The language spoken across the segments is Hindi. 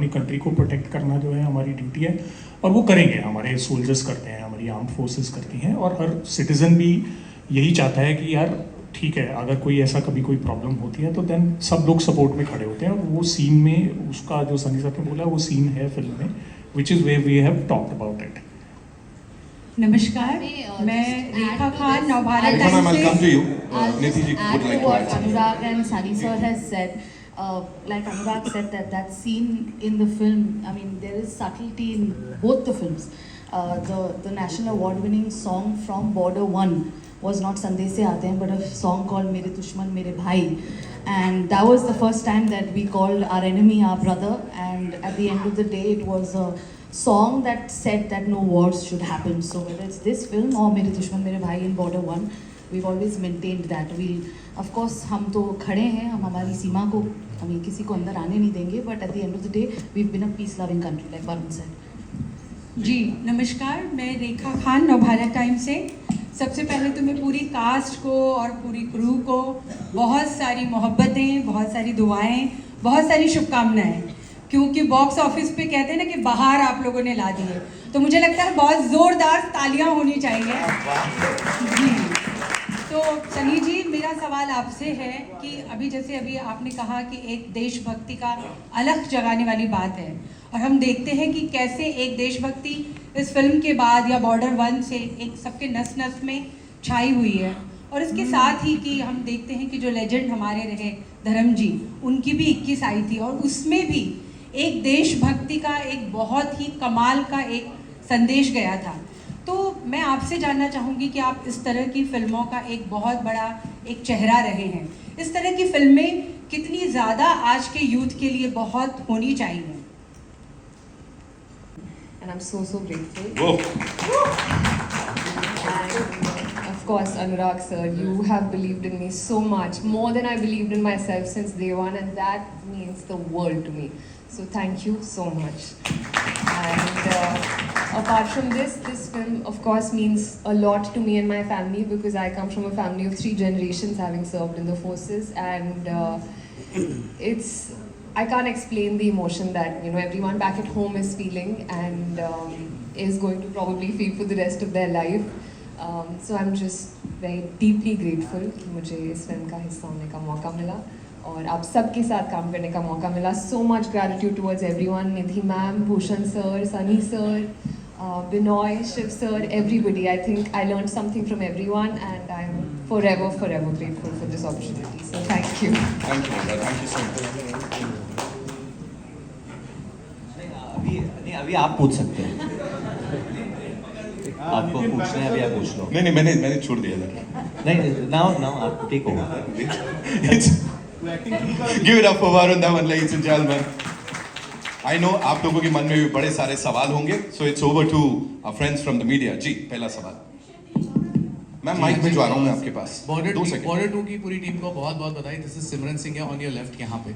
अपनी कंट्री को प्रोटेक्ट करना जो है हमारी ड्यूटी है, और वो करेंगे। हमारे सोल्जर्स करते हैं, हमारी आर्म फोर्सेस करती हैं, और हर सिटीज़न भी यही चाहता है कि यार ठीक है, अगर कोई ऐसा कभी कोई प्रॉब्लम होती है तो देन सब लोग सपोर्ट में खड़े होते हैं। और वो सीन में उसका जो सनी साहब ने बोला वो सीन है फिल्म में, which is way we have talked about it. नमस्कार, मैं रेखा Khan Navbharat Ma'am, I'll come to you. I'll Nidhi ji just add would to like to what add something. Anurag and Sunny sir has said. Like Anurag said, that scene in the film, I mean, there is subtlety in both the films. The national award-winning song from Border One was not Sandesh Se Aate Hain, but a song called Mere Dushman Mere Bhai, and that was the first time that we called our enemy our brother. And at the end of the day, it was a song that said that no wars should happen. So whether it's this film or Mere Dushman Mere Bhai in Border One, we've always maintained that. We'll, of course, हम तो खड़े हैं, हम हमारी सीमा को, हमें किसी को अंदर आने नहीं देंगे, but at the end of the day, we've been a peace-loving country, like Varun said. जी नमस्कार, मैं रेखा खान नवभारत टाइम से। सबसे पहले तो मैं पूरी कास्ट को और पूरी क्रू को बहुत सारी मोहब्बतें, बहुत सारी दुआएं, बहुत सारी शुभकामनाएं, क्योंकि बॉक्स ऑफिस पे कहते हैं ना कि बाहर आप लोगों ने ला दिए, तो मुझे लगता है बहुत ज़ोरदार तालियां होनी चाहिए। जी, तो सनी जी, मेरा सवाल आपसे है कि अभी आपने कहा कि एक देशभक्ति का अलग जगाने वाली बात है, और हम देखते हैं कि कैसे एक देशभक्ति इस फिल्म के बाद या बॉर्डर वन से एक सबके नस नस में छाई हुई है। और इसके साथ ही कि हम देखते हैं कि जो लेजेंड हमारे रहे धर्म जी, उनकी भी 21 आई थी, और उसमें भी एक देशभक्ति का एक बहुत ही कमाल का एक संदेश गया था। तो मैं आपसे जानना चाहूँगी कि आप इस तरह की फिल्मों का एक बहुत बड़ा एक चेहरा रहे हैं, इस तरह की फिल्में कितनी ज़्यादा आज के यूथ के लिए बहुत होनी चाहिए। And I'm so grateful. Whoa. And of course, Anurag sir, you have believed in me so much, more than I believed in myself since day one, and that means the world to me. So thank you so much. And apart from this film of course means a lot to me and my family, because I come from a family of 3 generations having served in the forces, and I can't explain the emotion that everyone back at home is feeling, and is going to probably feel for the rest of their life. So I'm just very deeply grateful कि मुझे इस फिल्म का हिस्सा होने का मौका मिला और आप सबके साथ काम करने का मौका मिला. So much gratitude towards everyone, Nidhi ma'am, Bhushan sir, Sunny sir, Binoy, Shiv sir, everybody. I think I learned something from everyone, and I'm forever grateful for this opportunity. So thank you. Thank you, Mother. Thank you so much. अभी आप पूछ सकते हैं, आपको पूछना है, अभी आप पूछ लो. नहीं मैंने छोड़ दिया था. नहीं, नाउ आप take over. Give it up for Varun Dhawan, ladies and gentlemen. I know आप लोगों के मन में भी बड़े सारे सवाल होंगे, so it's over to our friends from the media. जी, पहला सवाल. मैम माइक भिजवा रहा हूँ मैं आपके पास. बॉर्डर 2 की पूरी टीम को बहुत बधाई. दिस इज सिमरन सिंह है ऑन योर लेफ्ट यहाँ पे.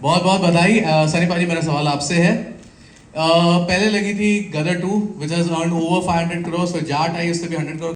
बहुत बधाई. सनी पाजी, मेरा सवाल आपसे है. पहले लगी थी गदर 2 which has earned over 500 crore, फिर जाट आई, उससे भी 100 करोड़